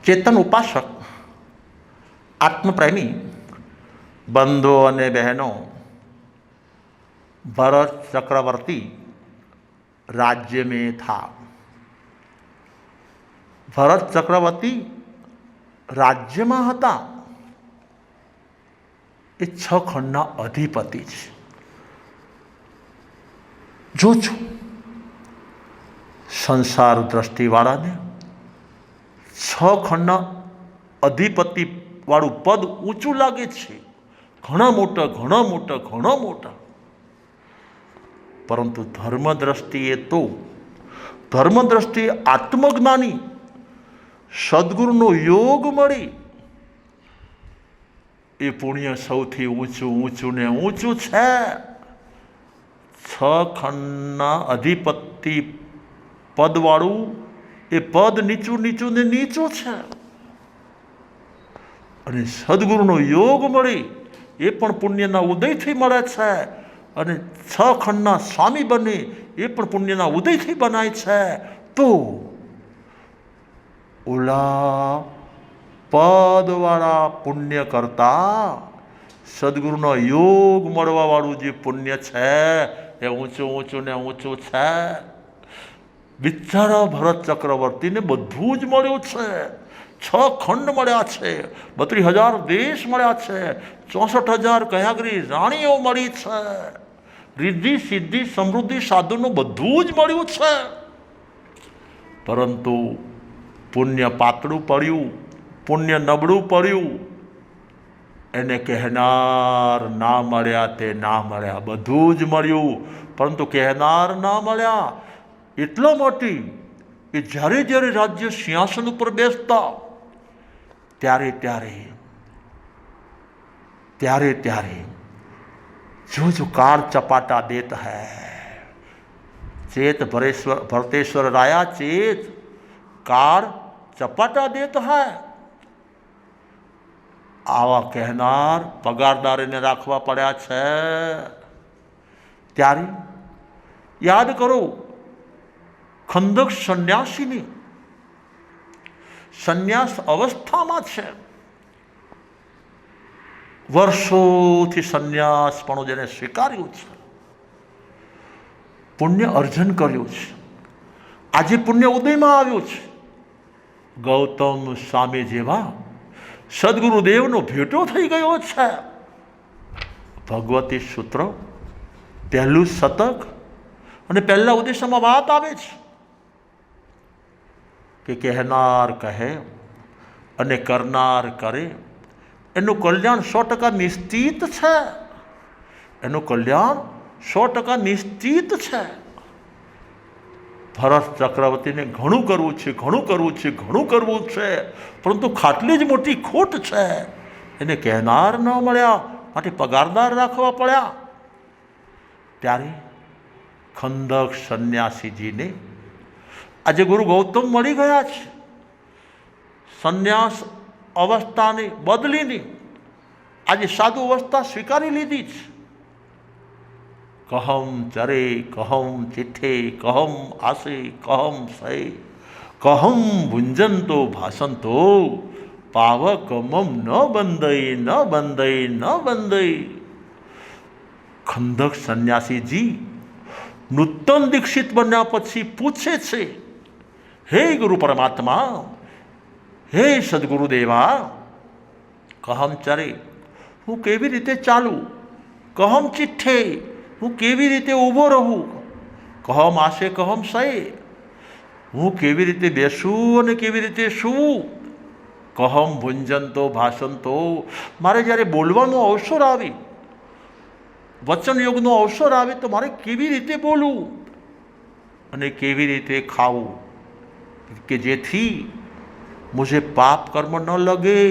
ચેતન ઉપાસક આત્મપ્રેમી બંધો અને બહેનો, ભરત ચક્રવર્તી राज्य में था। ભરત ચક્રવર્તી રાજ્યમાં હતા એ 6 ખંડના અધિપતિ છે। જોજો સંસાર દ્રષ્ટિવાળાને 6 ખંડના અધિપતિ વાળું પદ ઊંચું લાગે છે, ઘણા મોટા ઘણા મોટા ઘણા મોટા, પરંતુ ધર્મદ્રષ્ટિએ આત્મજ્ઞાની સદગુરુનો યોગ મળી એ પુણ્ય સૌથી ઊંચું ઊંચું ને ઊંચું છે। 6 ખંડના અધિપતિ પદવાળું એ પદ નીચું નીચું ને નીચું છે, અને સદગુરુનો યોગ મળી એ પણ પુણ્યના ઉદયથી મળે છે, અને 6 ખંડના સ્વામી બને એ પણ પુણ્યના ઉદયથી બનાય છે। તો ઓલા પદવાળા પુણ્ય કરતા સદગુરુનો યોગ મળવાવાળું જે પુણ્ય છે એ ઊંચું ઊંચું ને ઊંચું છે। બિચારા ભરત ચક્રવર્તીને બધું જ મળ્યું છે। 6 ખંડ મળ્યા છે, 32,000 દેશ મળ્યા છે, 64,000 કયાગરી રાણીઓ મળી છે, રિદ્ધિ સિદ્ધિ સમૃદ્ધિ સાધુનું બધું જ મળ્યું છે, પરંતુ પુણ્ય પાતળું પડ્યું, પુણ્ય નબળું પડ્યું, એને કહેનાર ના મળ્યા તે ના મળ્યા। બધું જ મળ્યું પરંતુ કહેનાર ના મળ્યા। એટલા માટે એ જ્યારે જ્યારે રાજ્ય સિંહાસન ઉપર બેસતા ત્યારે जो कार चपाटा देता है, चेत भरतेश्वर राया चेत कार चपाटा देता है। आवा कहनार पगारदारीने राखवा पड्या छे। त्यारे याद करो खंदक सन्यासीनी संन्यास अवस्थामां छे, વર્ષોથી સંન્યાસપણું જેને સ્વીકાર્યું છે, પુણ્ય અર્જન કર્યું છે, આજે પુણ્ય ઉદયમાં આવ્યું છે। ગૌતમ સ્વામી જેવા સદગુરુદેવનો ભેટો થઈ ગયો છે। ભગવતી સૂત્ર 1લું શતક અને 1લા ઉદ્દેશમાં વાત આવે છે કે કહેનાર કહે અને કરનાર કરે એનું કલ્યાણ 100% નિશ્ચિત છે। એનું કલ્યાણ 100% નિશ્ચિત છે। ભરત ચક્રવર્તીને ઘણું કરવું છે, ઘણું કરવું છે, ઘણું કરવું છે, પરંતુ ખાટલી જ મોટી ખોટ છે। એને કહેનાર ન મળ્યા, માટે પગારદાર રાખવા પડ્યા। ત્યારે ખંદક સંન્યાસીજીને આજે ગુરુ ગૌતમ મળી ગયા છે। સંન્યાસ અવસ્થાને બદલીને આજે સાધુ અવસ્થા સ્વીકારી લીધી છે। કહમ ચરે કહમ ચિઠ્ઠે કહમ આસે કહમ સય કહમ ભુંજંતો ભાષંતો પાવકમમ ન બંધઈ ન બંધઈ ન બંધઈ। ખંદક સંન્યાસીજી નૂતન દીક્ષિત બન્યા પછી પૂછે છે, હે ગુરુ પરમાત્મા, હે સદગુરુદેવા, કહમ ચરે હું કેવી રીતે ચાલું, કહમ ચિઠ્ઠે હું કેવી રીતે ઊભો રહું, કહમ આશે કહમ સય હું કેવી રીતે બેસું અને કેવી રીતે સૂવું, કહમ ભુંજનતો ભાષંતો મારે જ્યારે બોલવાનો અવસર આવે, વચન યોગનો અવસર આવે તો મારે કેવી રીતે બોલવું અને કેવી રીતે ખાવું કે જેથી मुझे पाप कर्म न लगे,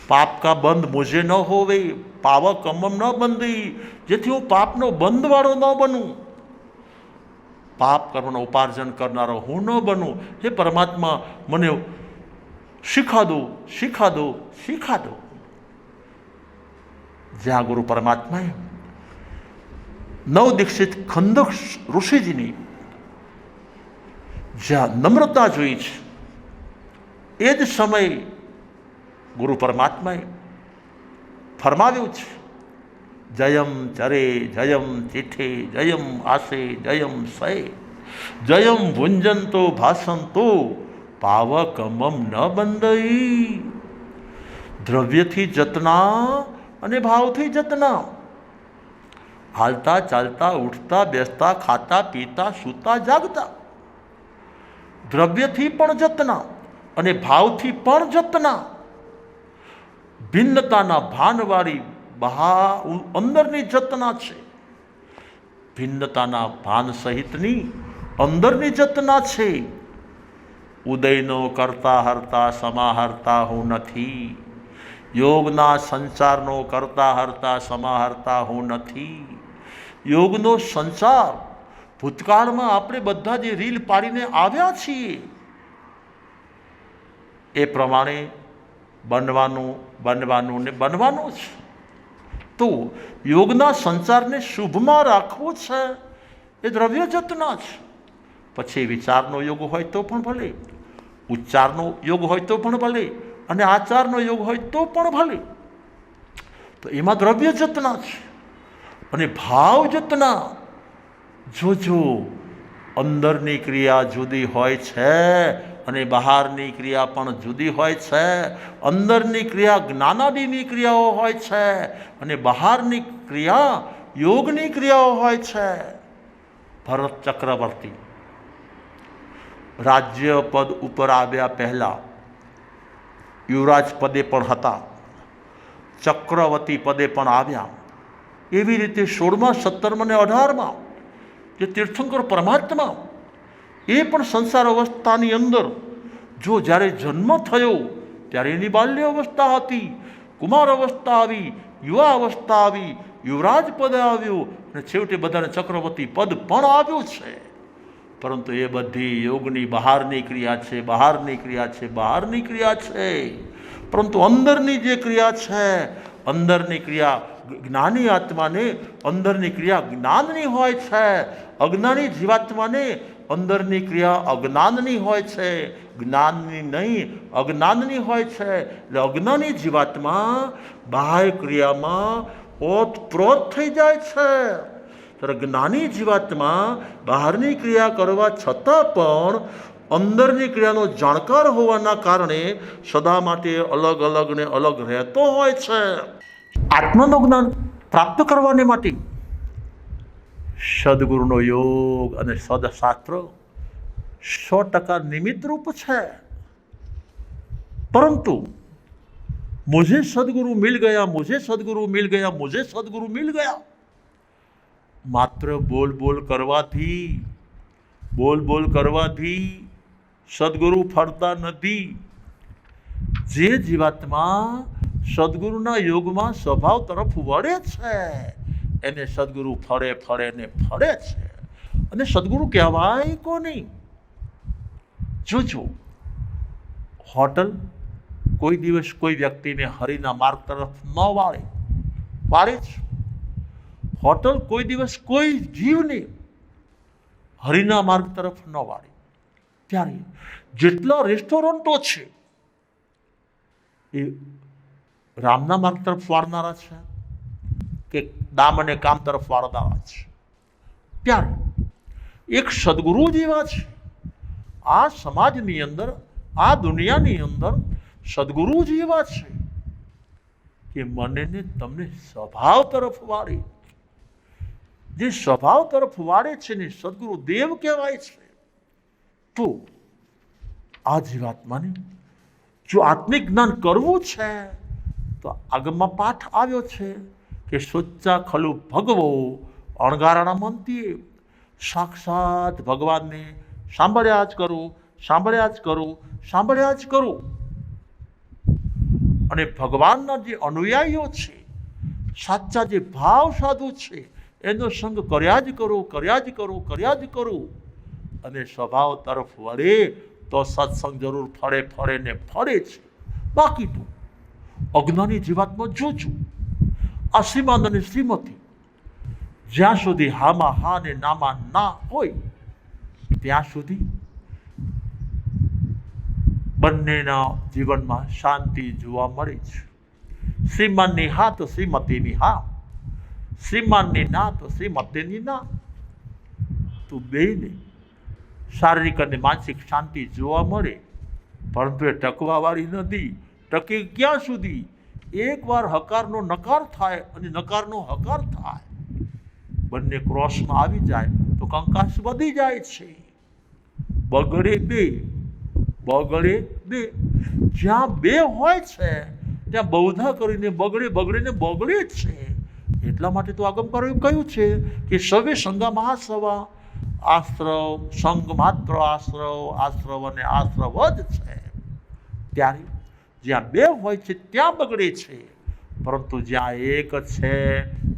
पाप का बंध मुझे न होवे, पावक कर्म न बंधी, जेथी हूँ पाप नो बंध वाळो न बनूं, पाप कर्म नो उपार्जन करनारो हूँ न बनूं। हे परमात्मा मने शिखा दो शिखा दो शिखा दो। ज्यां गुरु परमात्माए नव दीक्षित खंदक ऋषिजीनी ज्यां नम्रता जोई छे, એ જ સમયે ગુરુ પરમાત્માએ ફરમાવ્યું છે, જયમ ચરે જયમ ચિઠે જયમ આસે જયમ સય જયમ ભુંજંતો ભાષંતો પાવકમમ ન બંધઈ. દ્રવ્યથી જતના અને ભાવથી જતના. હાલતા ચાલતા ઉઠતા બેસતા ખાતા પીતા સૂતા જાગતા. દ્રવ્યથી પણ જતના અને ભાવથી પણ જતના. ભિન્નતાના ભાનવાળી અંદરની જતના છે. ભિન્નતાના ભાન સહિતની અંદરની જતના છે. ઉદયનો કરતા હરતા સમાહરતા હું નથી. યોગના સંચારનો કરતા હરતા સમાહરતા હું નથી. યોગનો સંચાર ભૂતકાળમાં આપણે બધા જે રીલ પાડીને આવ્યા છીએ એ પ્રમાણે બનવાનું ને બનવાનું છે. તો યોગના સંચારને શુભમાં રાખવું છે એ દ્રવ્ય જતના છે. પછી વિચારનો યોગ હોય તો પણ ભલે, ઉચ્ચારનો યોગ હોય તો પણ ભલે, અને આચારનો યોગ હોય તો પણ ભલે. તો એમાં દ્રવ્ય જતના છે. અને ભાવ જતના, જોજો અંદરની ક્રિયા જુદી હોય છે અને બહારની ક્રિયા પણ જુદી હોય છે. અંદરની ક્રિયા જ્ઞાનાદિની ક્રિયાઓ હોય છે અને બહારની ક્રિયા યોગની ક્રિયાઓ હોય છે. ભરત ચક્રવર્તી રાજ્ય પદ ઉપર આવ્યા પહેલા યુવરાજ પદે પણ હતા, ચક્રવર્તી પદે પણ આવ્યા. એવી રીતે 16મા 17મા અને 18મા જે તીર્થંકર પરમાત્મા એ પણ સંસાર અવસ્થાની અંદર જો જ્યારે જન્મ થયો ત્યારે એની બાલ્ય અવસ્થા હતી, કુમાર અવસ્થા આવી, યુવા અવસ્થા આવી, યુવરાજ પદ આવ્યું અને છેવટે બધાને ચક્રવર્તી પદ પણ આવ્યું છે. પરંતુ એ બધી યોગની બહારની ક્રિયા છે, બહારની ક્રિયા છે, બહારની ક્રિયા છે. પરંતુ અંદરની જે ક્રિયા છે, અંદરની ક્રિયા જ્ઞાની આત્માને અંદરની ક્રિયા જ્ઞાનની હોય છે, અજ્ઞાની જીવાત્માને અંદરની ક્રિયા અજ્ઞાનની હોય છે, જ્ઞાનની નહીં અજ્ઞાનની હોય છે. એટલે અજ્ઞાની જીવાત્મા બાહ્ય ક્રિયામાં ઓતપ્રોત થઈ જાય છે. ત્યારે જ્ઞાની જીવાત્મા બહારની ક્રિયા કરવા છતાં પણ અંદરની ક્રિયાનો જાણકાર હોવાના કારણે સદા માટે અલગ અલગ ને અલગ રહેતો હોય છે. આત્માનું જ્ઞાન પ્રાપ્ત કરવાને માટે સદગુરુનો યોગ અને સદશાસ્ત્ર 100% નિમિત્તરૂપ છે. પરંતુ મુझे સદગુરુ મિલ ગયા, મુझे સદગુરુ મિલ ગયા, મુझे સદગુરુ મિલ ગયા માત્ર બોલ બોલ કરવાથી સદગુરુ ફરતા નથી. જે જીવાત્મા સદગુરુના યોગમાં સ્વભાવ તરફ વળે છે એને સદગુરુ ફરે છે. અને સદગુરુ કહેવાય કોની? જોજો, હોટલ કોઈ દિવસ કોઈ વ્યક્તિને હરિના માર્ગ તરફ ન વાળે છે. હોટલ કોઈ દિવસ કોઈ જીવને હરિના માર્ગ તરફ ન વાળે. ત્યારે જેટલા રેસ્ટોરન્ટો છે એ રામના માર્ગ તરફ વાળનારા છે કે દામ અને કામ તરફ વાળનારા છે? ત્યારે એક સદગુરુ જેવા છે. આ સમાજની અંદર, આ દુનિયાની અંદર સદગુરુ જેવા છે કે મને ને તમને સ્વભાવ તરફ વાળે. જે સ્વભાવ તરફ વાળે છે ને સદગુરુ દેવ કહેવાય છે. તો આ જીવાત્માને જો આત્મિક જ્ઞાન કરવું છે તો આગળમાં પાઠ આવ્યો છે કે સોચ્ચા ખલુ ભગવો અણગારાના મનથી સાક્ષાત ભગવાનને સાંભળ્યા જ કરું. અને ભગવાનના જે અનુયાયીઓ છે, સાચા જે ભાવ સાધુ છે, એનો સંગ કર્યા જ કરો. અને સ્વભાવ તરફ વળે તો સત્સંગ જરૂર ફળે છે. બાકી તો અજ્ઞાની જીવાત્મા જોજો, આ શ્રીમાન અને શ્રીમતી જ્યાં સુધી હામાં હા ને નામાં ના હોય ત્યાં સુધી બંનેના જીવનમાં શાંતિ જોવા મળે છે. શ્રીમાનની હા તો શ્રીમતીની હા, શ્રીમાનની ના તો શ્રીમતીની ના. તો બેને શારીરિક અને માનસિક શાંતિ જોવા મળે, પરંતુ એ ટકવાવાળી નથી. ટકે ક્યાં સુધી? એકવાર હકારનો નકાર થાય અને નકારનો હકાર થાય, બંને ક્રોસમાં આવી જાય તો કંકાસ વધી જાય છે. બગડે બે, બગડે બે. જ્યાં બે હોય છે ત્યાં બૌદ્ધા કરીને બગડે ને બગડે જ છે. એટલા માટે તો આગમકારોએ કહ્યું છે કે સવે સંગા મહાસવા, આશ્રવ સંગ માત્ર આશ્રવ, આશ્રવ અને આશ્રવ જ છે. ત્યારે જ્યાં બે હોય છે ત્યાં બગડે છે, પરંતુ જ્યાં એક છે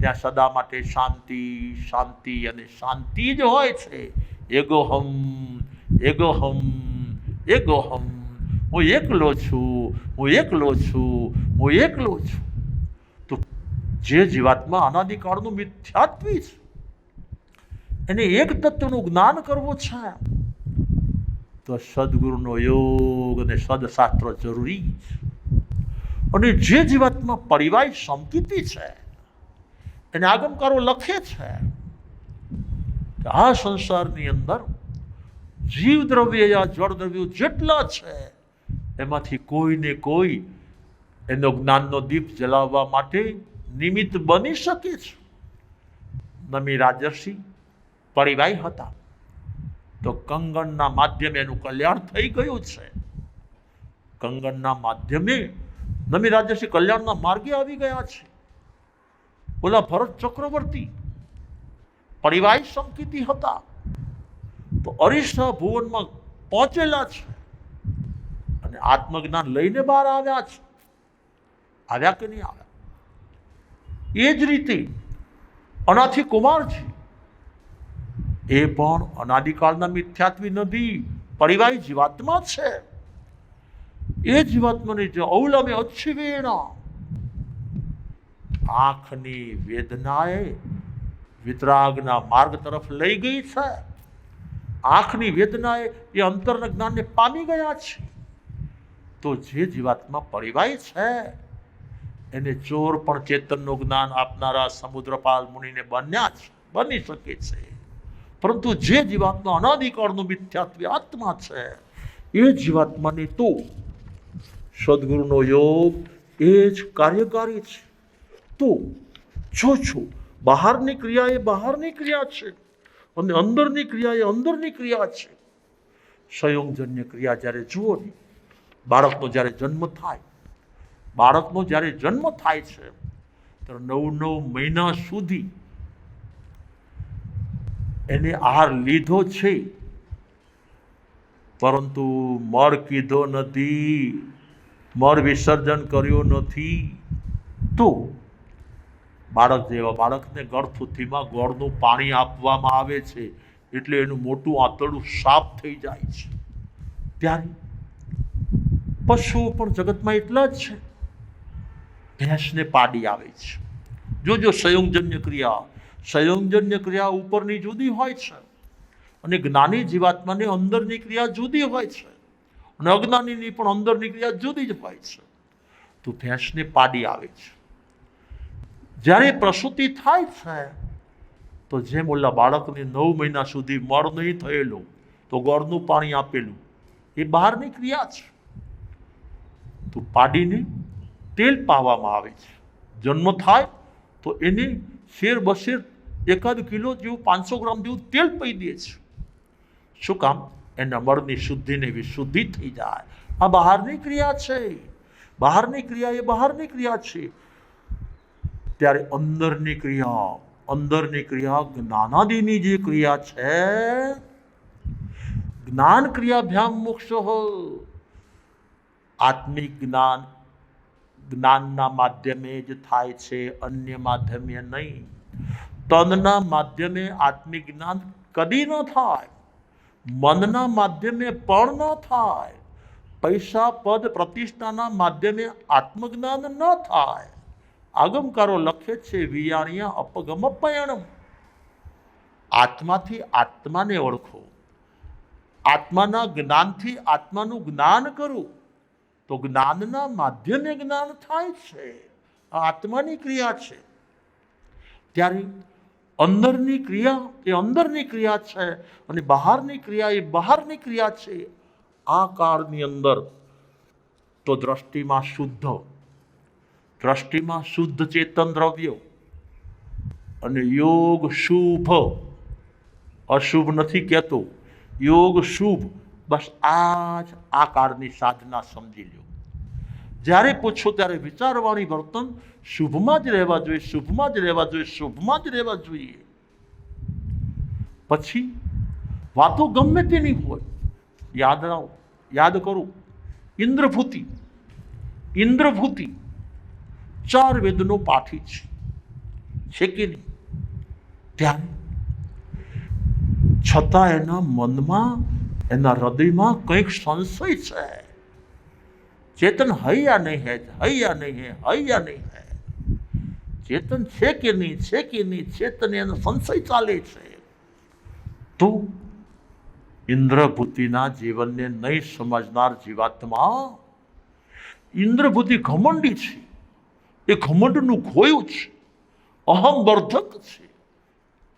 ત્યાં સદા માટે શાંતિ, શાંતિ અને શાંતિ જ હોય છે. એગોહમ, એગોહમ, એગોહમ. હું એકલો છું, હું એકલો છું, હું એકલો છું. તો જે જીવાત્મા અનાદિકાળનું મિથ્યાત્વી છે, એને એક તત્વનું જ્ઞાન કરવું છે તો સદગુરુનો યોગ અને સદશાસ્ત્ર જરૂરી છે. અને જે જીવાત્મા પરિવાય સંકિતી છે, એને આગમકારો લખે છે કે આ સંસારની અંદર જીવ દ્રવ્ય યા જળ દ્રવ્યો જેટલા છે એમાંથી કોઈને કોઈ એનો જ્ઞાનનો દીપ જલાવવા માટે નિમિત્ત બની શકે છે. નમી રાજર્ષિ પરિવાય હતા તો કંગનના માધ્યમે એનું કલ્યાણ થઈ ગયું છે. કંગનના માધ્યમે નમી રાજર્ષિ કલ્યાણના માર્ગે આવી ગયા છે. ઓલા ભરત ચક્રવર્તી પરિવાય સંકિતી હતા તો અરીસા ભુવનમાં પહોંચેલા છે અને આત્મજ્ઞાન લઈને બહાર આવ્યા છે. આવ્યા કે નહીં આવ્યા? એ જ રીતે અનાથી કુમારજી એ પણ અનાદિકાળના મિથ્યાત્વી નથી, પરિવાય જીવાત્મા છે. એ જીવાત્માને જે ઔલમે અચ્છિવેણા, આંખની વેદનાએ વિતરાગના માર્ગ તરફ લઈ ગઈ છે. આંખની વેદનાએ એ અંતરના જ્ઞાનને પામી ગયા છે. તો જે જીવાત્મા પરિવાય છે એને ચોર પણ ચેતનનું જ્ઞાન આપનારા સમુદ્રપાલ મુનિને બની શકે છે. પરંતુ જે જીવાત્મા અનાદિકાળનું મિથ્યાત્વી આત્મા છે એ જીવાત્માને તો સદગુરુનો યોગ એ જ કાર્યકારી છે. તો છો બહારની ક્રિયા એ બહારની ક્રિયા છે અને અંદરની ક્રિયા એ અંદરની ક્રિયા છે. સંયોગજન્ય ક્રિયા જ્યારે જુઓ ને, બાળકનો જ્યારે જન્મ થાય, બાળકનો જ્યારે જન્મ થાય છે ત્યારે 9 મહિના સુધી એને આહાર લીધો છે, પરંતુ મળ કીધો નથી, મળ વિસર્જન કર્યું નથી. તો બાળક જેવા બાળકને ગળથુથીમાં ગોળનું પાણી આપવામાં આવે છે એટલે એનું મોટું આંતરડું સાફ થઈ જાય છે. ત્યારે પશુઓ પણ જગતમાં એટલા જ છે. ભેંસને પાડી આવે છે. જો સંયોગજન્ય ક્રિયા ઉપરની જુદી હોય છે અને જ્ઞાની જીવાત્માની અંદરની ક્રિયા જુદી હોય છે અને અજ્ઞાનીની પણ અંદરની ક્રિયા જુદી જ હોય છે. તો ભેંસને પાડી આવે છે. જ્યારે પ્રસૂતિ થાય છે તો જેમ ઓલા બાળકને 9 મહિના સુધી મળ નહીં થયેલો તો ગોળનું પાણી આપેલું એ બહારની ક્રિયા છે. તો પાડીને તેલ પાવામાં આવે છે. જન્મ થાય તો એને શેર બશેર 1 કિલો જેવું 500 ગ્રામ જેવું તેલ પી દે છે. શું કામ? એના મળની શુદ્ધિને વિશુદ્ધિ થઈ જાય. આ બહારની ક્રિયા છે. બહારની ક્રિયા એ બહારની ક્રિયા છે. ત્યારે અંદરની ક્રિયા જ્ઞાનાદિની જે ક્રિયા છે, જ્ઞાન ક્રિયાભ્યામ મોક્ષ, આત્મિક જ્ઞાનના માધ્યમે જ થાય છે, અન્ય માધ્યમે નહીં. તનના માધ્યમે આત્મિક જ્ઞાન કદી ન થાય, મનના માધ્યમે પણ ન થાય, પૈસા પદ પ્રતિષ્ઠાના માધ્યમે આત્મજ્ઞાન ન થાય. આગમકારો લખે છે વિયાણિયા અપગમ પયણમ. આત્માથી આત્માને ઓળખો, આત્માના જ્ઞાનથી આત્માનું જ્ઞાન કરો. તો જ્ઞાનના માધ્યમે જ્ઞાન થાય છે, આ આત્માની ક્રિયા છે. ત્યારે અંદરની ક્રિયા એ અંદરની ક્રિયા છે અને બહારની ક્રિયા એ બહારની ક્રિયા છે. આ કાળની અંદર તો દ્રષ્ટિમાં શુદ્ધ ચેતન દ્રવ્ય અને યોગ શુભ, અશુભ નથી કહેતો, યોગ શુભ, બસ આ જ આ કાળની સાધના સમજી લો. જ્યારે પૂછો ત્યારે વિચારવાણી વર્તન શુભમાં જ રહેવા જોઈએ, શુભમાં જ રહેવા જોઈએ, શુભમાં જ રહેવા જોઈએ. પછી વાતો ગમે તેની હોય, યાદ કરું, ઇન્દ્રભૂતિ 4 વેદનો પાઠી છે કે નહીં? ત્યારે છતાં એના મનમાં, એના હૃદયમાં કંઈક સંશય છે. चेतन है या नहीं है, है या नहीं है, है या नहीं है, चेतन है कि नहीं, है कि नहीं, चेतन एनो संशय चाले छे. तो इंद्रभूतिना जीवनने नहीं समझनार जीवात्मा इंद्रभूति घमंडी छे. ए घमंडनुं खोયું છે, અહંવર્ધક છે.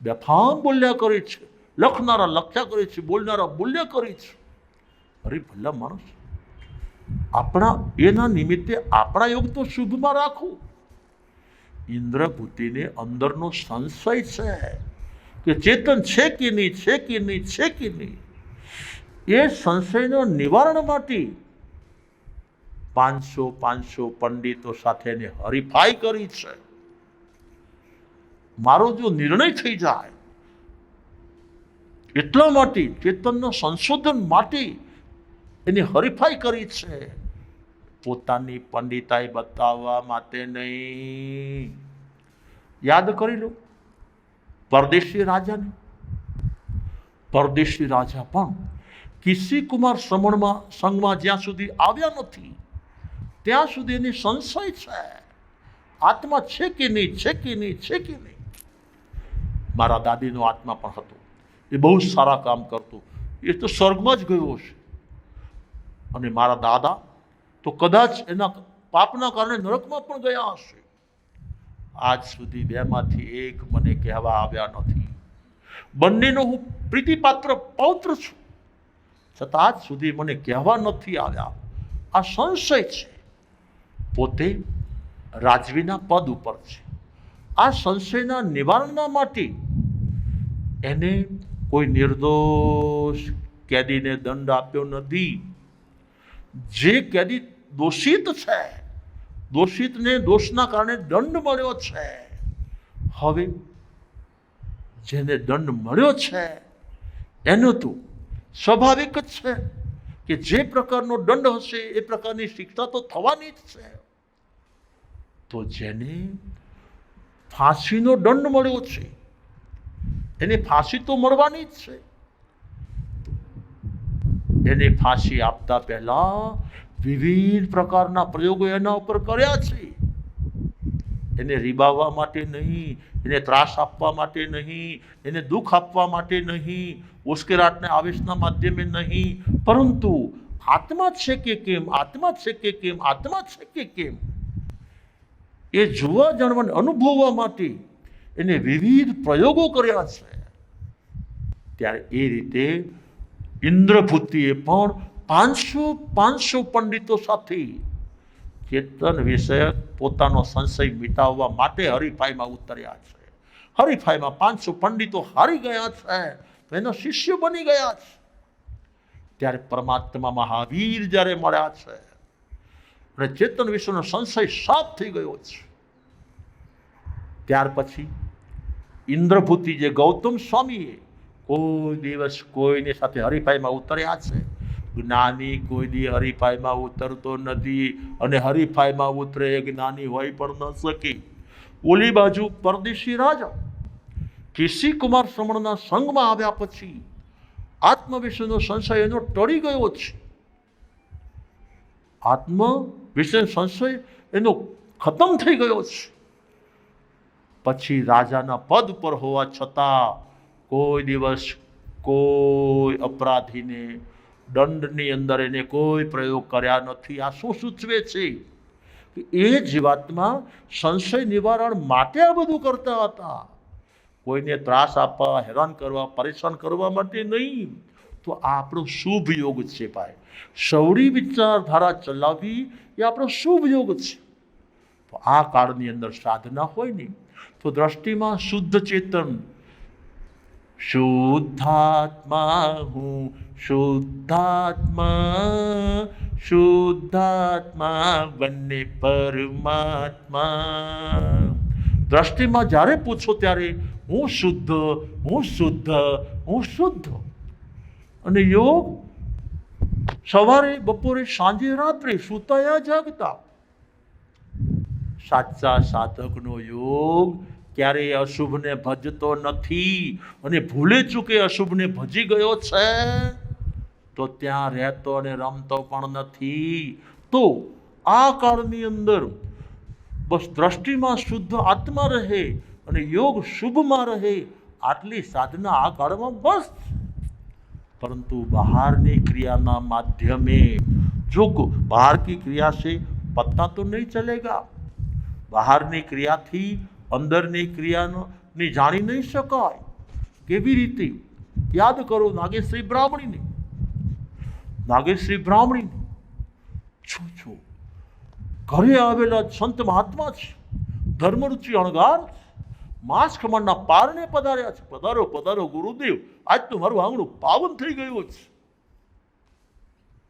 બેફામ બોલ્યા કરે છે, લખનારા લખ્યા કરે છે, બોલનારા બોલ્યા કરે છે. અરે ભલા માણસ, આપણા એના નિમિત્તે આપણા યોગ તો શુભમાં રાખવું. ઇન્દ્રભૂતિને અંદરનો સંશય છે કે ચેતન છે કે નહીં, છે કે નહીં, છે કે નહીં. એ સંશયનો નિવારણ માટે 500 પંડિતો સાથે એને હરીફાઈ કરી છે. મારો જો નિર્ણય થઈ જાય એટલા માટે, ચેતનના સંશોધન માટે એની હરીફાઈ કરી છે, પોતાની પંડિતાઈ બતાવવા માટે નહીં. યાદ કરી લો પરદેશી રાજા પણ કિસી કુમાર સંઘમાં જ્યાં સુધી આવ્યા નથી ત્યાં સુધી એની સંશય છે, આત્મા છે કે નહીં, છે કે નહીં, છે કે નહીં. મારા દાદીનો આત્મા પણ હતો, એ બહુ સારા કામ કરતો, એ તો સ્વર્ગમાં જ ગયો છે. અને મારા દાદા તો કદાચ એના પાપના કારણે નરકમાં પણ ગયા હશે. આજ સુધી બેમાંથી એક મને કહેવા આવ્યા નથી. બંનેનો હું પ્રીતિપાત્ર પૌત્ર છું, છતાં આજ સુધી મને કહેવા નથી આવ્યા. આ સંશય છે. પોતે રાજવીના પદ ઉપર છે. આ સંશયના નિવારણના માટે એને કોઈ નિર્દોષ કેદીને દંડ આપ્યો નથી. જે કેદી દોષિત છે, દોષિતને દોષના કારણે દંડ મળ્યો છે. હવે જેને દંડ મળ્યો છે એનું તો સ્વાભાવિક જ છે કે જે પ્રકારનો દંડ હશે એ પ્રકારની શિક્ષા તો થવાની જ છે. તો જેને ફાંસીનો દંડ મળ્યો છે એને ફાંસી તો મળવાની જ છે. એને ફાંસી આપતા પહેલા વિવિધ પ્રકારના પ્રયોગો એના ઉપર કર્યા છે. એને રીબાવવા માટે નહીં, એને ત્રાસ આપવા માટે નહીં, એને દુઃખ આપવા માટે નહીં, ઉશ્કેરાટને આવેશના માધ્યમે નહીં, પરંતુ આત્મા છે કે કેમ, આત્મા છે કે કેમ, આત્મા છે કે કેમ એ જોવા જાણવા અનુભવવા માટે એને વિવિધ પ્રયોગો કર્યા છે. ત્યારે એ રીતે ઇન્દ્રભૂતિએ પણ 500 પંડિતો સાથે ચેતન વિષયક પોતાનો સંશય મિટાવવા માટે હરીફાઈમાં ઉતર્યા છે. હરીફાઈમાં 500 પંડિતો હારી ગયા છે, તો એનો શિષ્ય બની ગયા છે. ત્યારે પરમાત્મા મહાવીર જ્યારે મળ્યા છે અને ચેતન વિષયનો સંશય સાફ થઈ ગયો છે, ત્યાર પછી ઇન્દ્રભૂતિ જે ગૌતમ સ્વામીએ કોઈ દિવસ કોઈની સાથે હરીફાઈમાં ઉતર્યા છે. જ્ઞાની કોઈ દી હરીફાઈમાં ઉતરતો નથી, અને હરીફાઈમાં ઉતરે એ જ્ઞાની હોય પણ ન શકે. ઓલી બાજુ પરદેશી રાજા કેસી કુમાર શ્રમણના સંઘમાં આવ્યા પછી આત્મ વિષયનો સંશય એનો ટળી ગયો છે. આત્મ વિષયનો સંશય એનો ખતમ થઈ ગયો છે. પછી રાજાના પદ પર હોવા છતાં કોઈ દિવસ કોઈ અપરાધીને દંડની અંદર એને કોઈ પ્રયોગ કર્યા નથી. આ શું સૂચવે છે? કે એ જીવાત્મા સંશય નિવારણ માટે આ બધું કરતા હતા, કોઈને ત્રાસ આપવા, હેરાન કરવા, પરેશાન કરવા માટે નહીં. તો આ આપણો શુભ યોગ છે ભાઈ. સવડી વિચારધારા ચલાવવી એ આપણો શુભ યોગ છે. તો આ કાળની અંદર સાધના હોય ને તો દ્રષ્ટિમાં શુદ્ધ ચેતન, શુદ્ધાત્મા હું, શુદ્ધાત્મા, શુદ્ધાત્મા બંને પરમાત્મા. દ્રષ્ટિમાં જ્યારે પૂછો ત્યારે હું શુદ્ધ, હું શુદ્ધ, હું શુદ્ધ. અને યોગ સવારે, બપોરે, સાંજે, રાત્રે, સુતાયા જાગતા. સાચા સાધકનો યોગ ક્યારેય અશુભને ભજતો નથી. અને ભૂલે ચૂકે અશુભને ભજી ગયો છે તો ત્યાં રહેતો અને રમતો પણ નથી. તો આ કાળની અંદર બસ દ્રષ્ટિમાં શુદ્ધ આત્મા રહે અને યોગ શુભમાં રહે, આટલી સાધના આ કાળમાં બસ. परंतु बाहर की क्रिया माध्यमे जो बाहर की क्रिया से पता तो नहीं चलेगा. बाहर की क्रिया थी अंदर की क्रिया ने जानी नहीं शकाय. केवी रीते? याद करो नागेश्वरी ब्राह्मणी ने, नागेश्वरी ब्राह्मणी ने छो छो घरे आवेला संत महात्मा छे, धर्मरुचि अणगार, मास खमणना पारणे पधार्या छे. पधारो पधारो गुरुदेव, आज तो माરું આંગણું પાવન થઈ ગયું છે.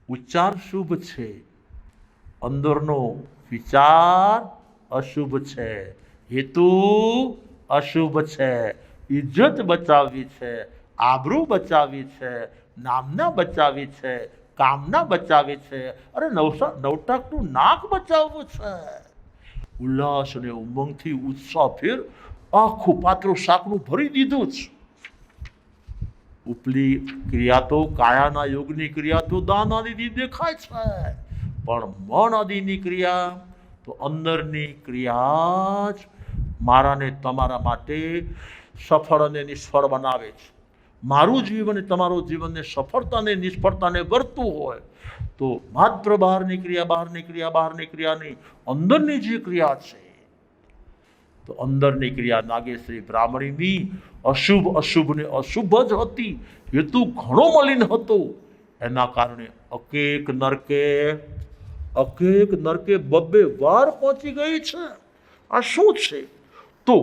ઉચ્ચાર શુભ છે, અંદરનો વિચાર અશુભ છે, હેતુ અશુભ છે, ઇજ્જત બચાવવી છે, આબરૂ બચાવવી છે, નામના બચાવવી છે, કામના બચાવવી છે, અરે નવટાકનું નાક બચાવવું છે. ઉલ્લાસ અને ઉમંગથી ઉત્સાહ ફેર આખું પાત્રો શાકનું ભરી દીધું છે. ઉપલી ક્રિયા તો કાયાના યોગની ક્રિયા તો દાન આદિની દેખાય છે, પણ મન આદિની ક્રિયા તો અંદરની ક્રિયા જ મારાને તમારા માટે સફળ અને નિષ્ફળ બનાવે છે. મારું જીવન તમારું જીવનને સફળતાને નિષ્ફળતાને વર્તું હોય તો માત્ર બહારની ક્રિયા, બહારની ક્રિયા, બહારની ક્રિયા નહીં, અંદરની જે ક્રિયા છે તો અંદરની ક્રિયા નાગેશ્વરી બ્રાહ્મણીની અશુભ અશુભ ને અશુભ જ હતી. હેતુ ઘણો મલિન હતો. એના કારણે અકેક નરકે બબ્બે વાર પહોંચી ગઈ છે. આ શું છે? તો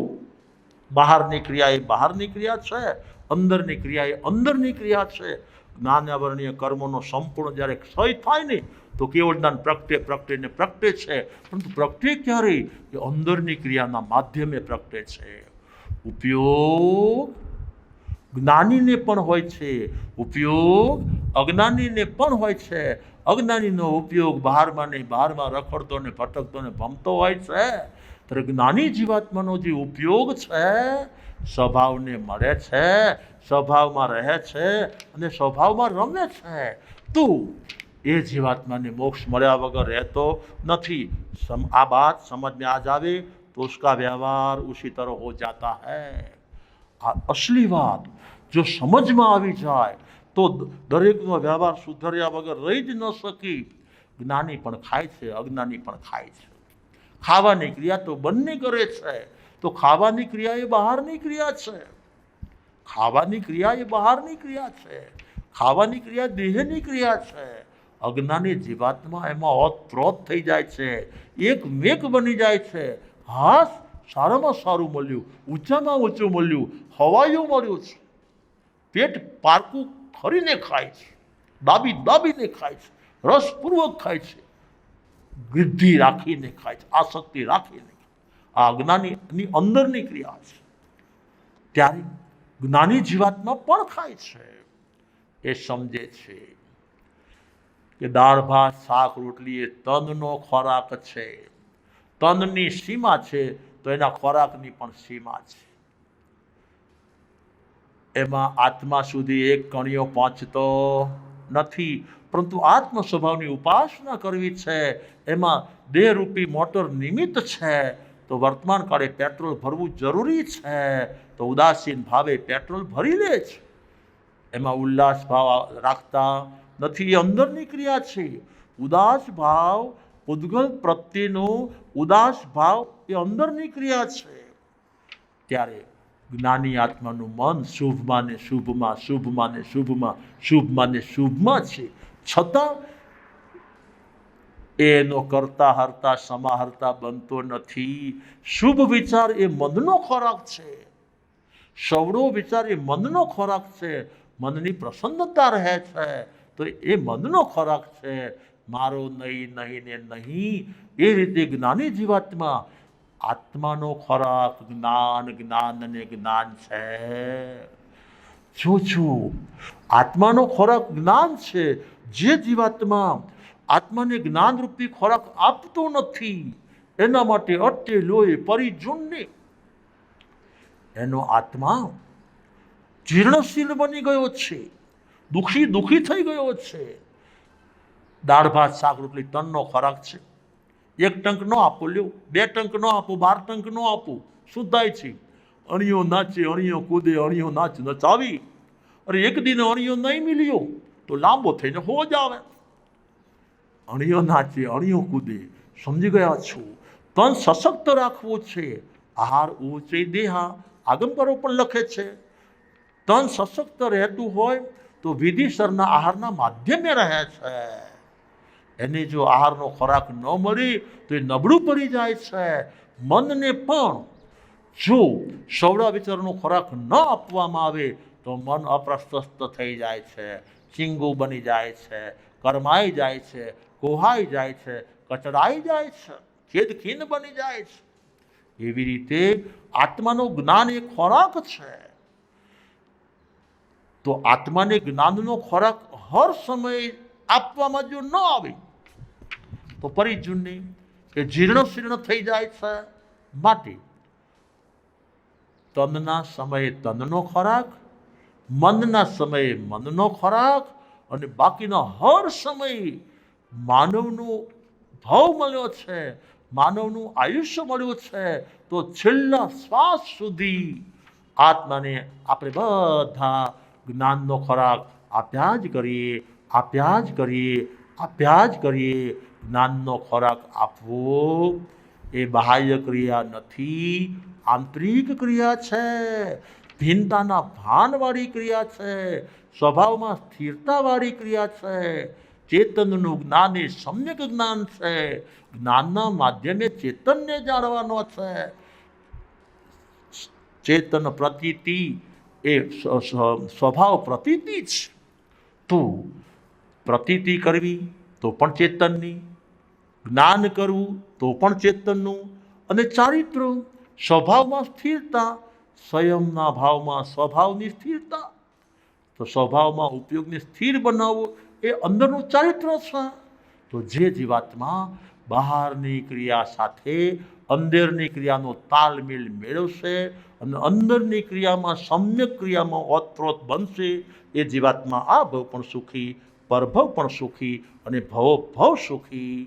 બહારની ક્રિયા એ બહારની ક્રિયા છે, અંદરની ક્રિયા એ અંદરની ક્રિયા છે. જ્ઞાનાવરણીય કર્મોનો સંપૂર્ણ જ્યારે ક્ષય થાય ને તો કેવળ જ્ઞાન પ્રગટે ને પ્રગટે છે. પરંતુ પ્રગટે ક્યારે? એ અંદરની ક્રિયાના માધ્યમે પ્રગટે છે. ઉપયોગ જ્ઞાનીને પણ હોય છે, ઉપયોગ અજ્ઞાનીને પણ હોય છે. અજ્ઞાનીનો ઉપયોગ બહારમાં નહીં, બહારમાં રખડતો ને ભટકતો ને ભમતો હોય છે. ત્યારે જ્ઞાની જીવાત્માનો જે ઉપયોગ છે સ્વભાવને મળે છે, સ્વભાવમાં રહે છે અને સ્વભાવમાં રમે છે. તો એ जीवात्मा ने मोक्ष મળ્યા વગર रहतो नहीं. आ बात समझ में आ जावे तो उसका व्यवहार उसी तरह हो जाता है. आ असली बात जो समझ में આવી જાય તો દરેકનો વ્યવહાર સુધર્યા વગર રહી જ ન શકી. જ્ઞાની પણ ખાય છે, અજ્ઞાની પણ ખાય છે. ખાવાની ક્રિયા તો બંને કરે છે. તો ખાવાની ક્રિયા એ બહારની ક્રિયા છે, ખાવાની ક્રિયા એ બહારની ક્રિયા છે, ખાવાની ક્રિયા દેહની ક્રિયા છે. અજ્ઞાની જીવાત્મા એમાં ઓતપ્રોત થઈ જાય છે, એક મેક બની જાય છે. હાસ સારામાં સારું મળ્યું, ઊંચામાં ઊંચું મળ્યું, હવાયું મળ્યું છે. પેટ પારકું ખરીને ખાય છે, દાબીને ખાય છે, રસપૂર્વક ખાય છે, વૃદ્ધિ રાખીને ખાય છે, આસક્તિ રાખીને. આ અજ્ઞાનીની અંદરની ક્રિયા છે. ત્યારે જ્ઞાની જીવાત્મા પણ ખાય છે. એ સમજે છે કે દાળ ભાત શાક રોટલી એ તનનો ખોરાક છે. તનની સીમા છે તો એના ખોરાકની પણ સીમા છે. એમાં આત્મા સુધી એક કણિયો પહોંચતો નથી. પરંતુ આત્મ સ્વભાવની ઉપાસના કરવી છે. એમાં દેહરૂપી મોટર નિમિત્ત છે. તો વર્તમાન કાળે પેટ્રોલ ભરવું જરૂરી છે. તો ઉદાસીન ભાવે પેટ્રોલ ભરી લે છે. એમાં ઉલ્લાસ ભાવ રાખતા નથી, એ અંદરની ક્રિયા છે. ઉદાસ ભાવ, પૂતગલ પ્રત્યેનો ઉદાસ ભાવ એ અંદરની ક્રિયા છે. ત્યારે જ્ઞાની આત્માનું મન શુભમાં ને શુભમાં, શુભમાં ને શુભમાં, શુભમાં ને શુભમાં છે. છતાં એનો કરતા હરતા સમાહરતા બનતો નથી. શુભ વિચાર એ મનનો ખોરાક છે. સવડો વિચાર એ મનનો ખોરાક છે. મનની પ્રસન્નતા રહે છે તો એ મનનો ખોરાક છે. મારો નહીં, નહીં ને નહીં. એ રીતે જ્ઞાની જીવાત્મા આત્માનો ખોરાક જ્ઞાન, જ્ઞાન અને જ્ઞાન છે. જો આત્માનો ખોરાક જ્ઞાન છે. જે જીવાત્મા આત્માને જ્ઞાનરૂપી ખોરાક આપતો નથી, એના માટે અટ્ટે લોહી પરિજુન્ને એનો આત્મા જીર્ણશીલ બની ગયો છે, દુઃખી થઈ ગયો છે. દાળ ભાત શાક રોટલી તનનો ખોરાક છે. એક ટંક ન આપો, લ્યો 2 ટંક ન આપો, 12 ટંક ન આપો, શું થાય છે? અણીઓ નાચે, અણીઓ કૂદે, અણીઓ નચાવી. અરે એક દિન અણીઓ નહીં મિલ્યો તો લાંબો થઈને હો જ આવે. અણીઓ નાચે, અણીઓ કૂદે. સમજી ગયા છો? તન સશક્ત રાખવું છે. આહાર ઊંચે દેહા આગમપરો પણ લખે છે. તન સશક્ત રહેતું હોય તો વિધિસરના આહારના માધ્યમે રહે છે. એને જો આહારનો ખોરાક ન મળે તો એ નબળું પડી જાય છે. મનને પણ જો સવડા વિચારનો ખોરાક ન આપવામાં આવે તો મન અપ્રસ્તસ્ત થઈ જાય છે, ચીંગું બની જાય છે, કરમાઈ જાય છે, કોહાઈ જાય છે, કચડાઈ જાય છે, ખેદખીન બની જાય છે. એવી રીતે આત્માનું જ્ઞાન એ ખોરાક છે. તો આત્માને જ્ઞાનનો ખોરાક હર સમયે આપવામાં જો ન આવે તો પરિજુન્ની એ જીર્ણ થઈ જાય છે. માટે તનના સમયે તનનો ખોરાક, મનના સમયે મનનો ખોરાક, અને બાકીના હર સમયે માનવનો ભાવ મળ્યો છે, માનવનું આયુષ્ય મળ્યું છે. તો છેલ્લા શ્વાસ સુધી આત્માને આપણે બધા જ્ઞાનનો ખોરાક આપ્યા જ કરીએ, આપ્યા જ કરીએ, આપ્યા જ કરીએ. જ્ઞાનનો ખોરાક આપવો એ બાહ્ય ક્રિયા નથી, આંતરિક ક્રિયા છે. ભિન્નતાના ભાનવાળી ક્રિયા છે, સ્વભાવમાં સ્થિરતાવાળી ક્રિયા છે. ચેતનનું જ્ઞાન એ સમ્યક જ્ઞાન છે. જ્ઞાનના માધ્યમે ચેતનને જાણવાનો છે. ચેતન પ્રતીતિ એ સ્વભાવ પ્રતીતિ છે. તો પ્રતીતિ કરવી તો પણ ચેતનની, જ્ઞાન કરવું તો પણ ચેતનનું, અને ચારિત્ર સ્વભાવમાં સ્થિરતા, સ્વયંના ભાવમાં સ્વભાવની સ્થિરતા. તો સ્વભાવમાં ઉપયોગને સ્થિર બનાવવો એ અંદરનું ચારિત્ર છે. તો જે જીવાત્મા બહારની ક્રિયા સાથે અંદરની ક્રિયાનો તાલમેલ મેળવશે અને અંદરની ક્રિયામાં સમ્યક ક્રિયામાં ઓતપ્રોત બનશે, એ જીવાત્મા આ ભવ પણ સુખી, પરભવ પણ સુખી અને ભવો ભવ સુખી.